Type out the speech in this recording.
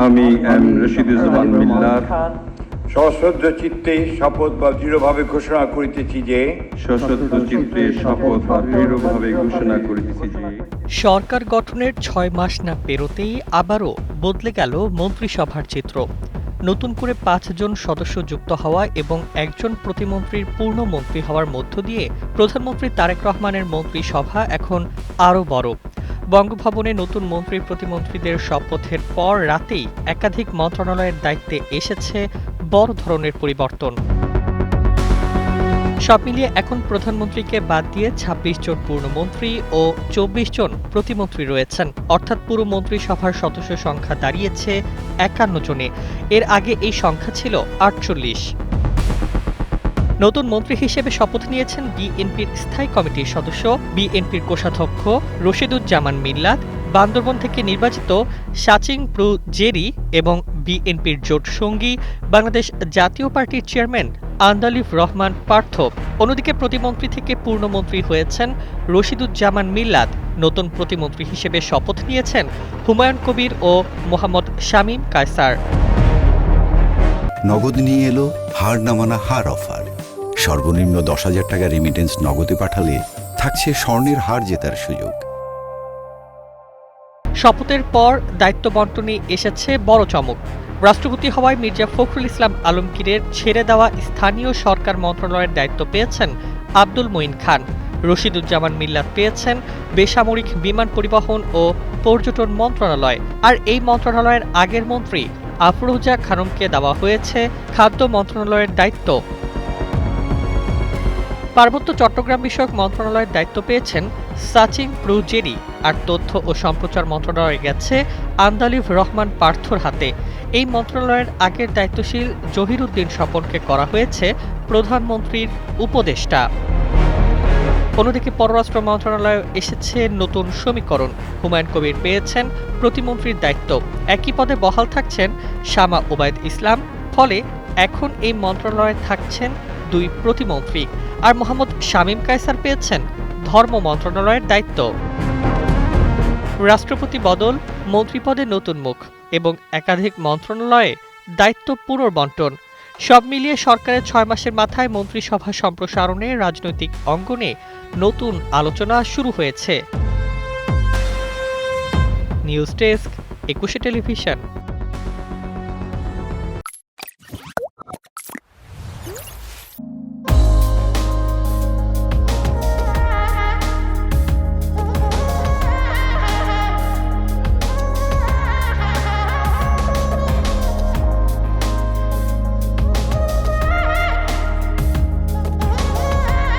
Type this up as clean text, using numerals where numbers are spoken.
আমি রশিদুজ্জামান মিল্লাত সশ্রদ্ধ চিত্তে শপথ বা দৃঢ়ভাবে ঘোষণা করিতেছি যে সরকার গঠনের ৬ মাস না পেরোতেই আবারও বদলে গেল মন্ত্রিসভার চিত্র। নতুন করে ৫ জন সদস্য যুক্ত হওয়া এবং একজন প্রতিমন্ত্রীর পূর্ণ মন্ত্রী হওয়ার মধ্য দিয়ে প্রধানমন্ত্রী তারেক রহমানের মন্ত্রিসভা এখন আরও বড়। বঙ্গভবনে নতুন মন্ত্রী প্রতিমন্ত্রীদের শপথের পর রাতেই একাধিক মন্ত্রণালয়ের দায়িত্বে এসেছে বড় ধরনের পরিবর্তন। সব মিলিয়ে এখন প্রধানমন্ত্রীকে বাদ দিয়ে ২৬ জন পূর্ণমন্ত্রী ও ২৪ জন প্রতিমন্ত্রী রয়েছেন, অর্থাৎ পুরো মন্ত্রিসভার সদস্য সংখ্যা দাঁড়িয়েছে ৫১ জনে। এর আগে এই সংখ্যা ছিল ৪৮। নতুন মন্ত্রী হিসেবে শপথ নিয়েছেন বিএনপির স্থায়ী কমিটির সদস্য, বিএনপির কোষাধ্যক্ষ রশিদুজ্জামান মিল্লাত, বান্দরবন থেকে নির্বাচিত সাচিং প্রু জেরি এবং বিএনপির জোট সঙ্গী বাংলাদেশ জাতীয় পার্টির চেয়ারম্যান আন্দালিফ রহমান পার্থ। অন্যদিকে প্রতিমন্ত্রী থেকে পূর্ণমন্ত্রী হয়েছেন রশিদুজ্জামান মিল্লাত। নতুন প্রতিমন্ত্রী হিসেবে শপথ নিয়েছেন হুমায়ুন কবির ও মোহাম্মদ শামীম কায়সার। নগদ নিয়ে এলো হার না মানা হার অফার। সর্বনিম্ন ১০,০০০ টাকা রেমিটেন্স নগদে পাঠালে থাকছে স্বর্ণের হার জেতার সুযোগ। শপথের পর দায়িত্ব বন্টনে এসেছে বড় চমক। রাষ্ট্রপতি হওয়ায় মির্জা ফখরুল ইসলাম আলমগীরের ছেড়ে দেওয়া স্থানীয় সরকার মন্ত্রণালয়ের দায়িত্ব পেয়েছেন আব্দুল মঈন খান। রশিদুজ্জামান মিল্লাত পেয়েছেন বেসামরিক বিমান পরিবহন ও পর্যটন মন্ত্রণালয়। আর এই মন্ত্রণালয়ের আগের মন্ত্রী আফরোজা খানমকে দেওয়া হয়েছে খাদ্য মন্ত্রণালয়ের দায়িত্ব। পার্বত্য চট্টগ্রাম বিষয়ক মন্ত্রণালয়ের দায়িত্ব পেয়েছেন সাচিং প্রু জেরি। আর তথ্য ও সম্প্রচার মন্ত্রণালয়ে গেছে আন্দালিফ রহমান পার্থর হাতে। এই মন্ত্রণালয়ের আগের দায়িত্বশীল জহিরুদ্দিন স্বপনকে করা হয়েছে প্রধানমন্ত্রীর উপদেষ্টা। অন্যদিকে পররাষ্ট্র মন্ত্রণালয়ে এসেছে নতুন সমীকরণ। হুমায়ুন কবির পেয়েছেন প্রতিমন্ত্রীর দায়িত্ব। একই পদে বহাল থাকছেন শামা ওবায়দ ইসলাম। ফলে এখন এই মন্ত্রণালয়ে থাকছেন ২ প্রতিমন্ত্রী। আর মোহাম্মদ শামীম কায়সার পেয়েছেন ধর্ম মন্ত্রণালয়ের দায়িত্ব। রাষ্ট্রপতি বদল, মন্ত্রীপদে নতুন মুখ এবং একাধিক মন্ত্রণালয়ে দায়িত্ব পুনর্বণ্টন, সব মিলিয়ে সরকারের ৬ মাসের মাথায় মন্ত্রিসভা সম্প্রসারণে রাজনৈতিক অঙ্গনে নতুন আলোচনা শুরু হয়েছে। News desk, ২১ television.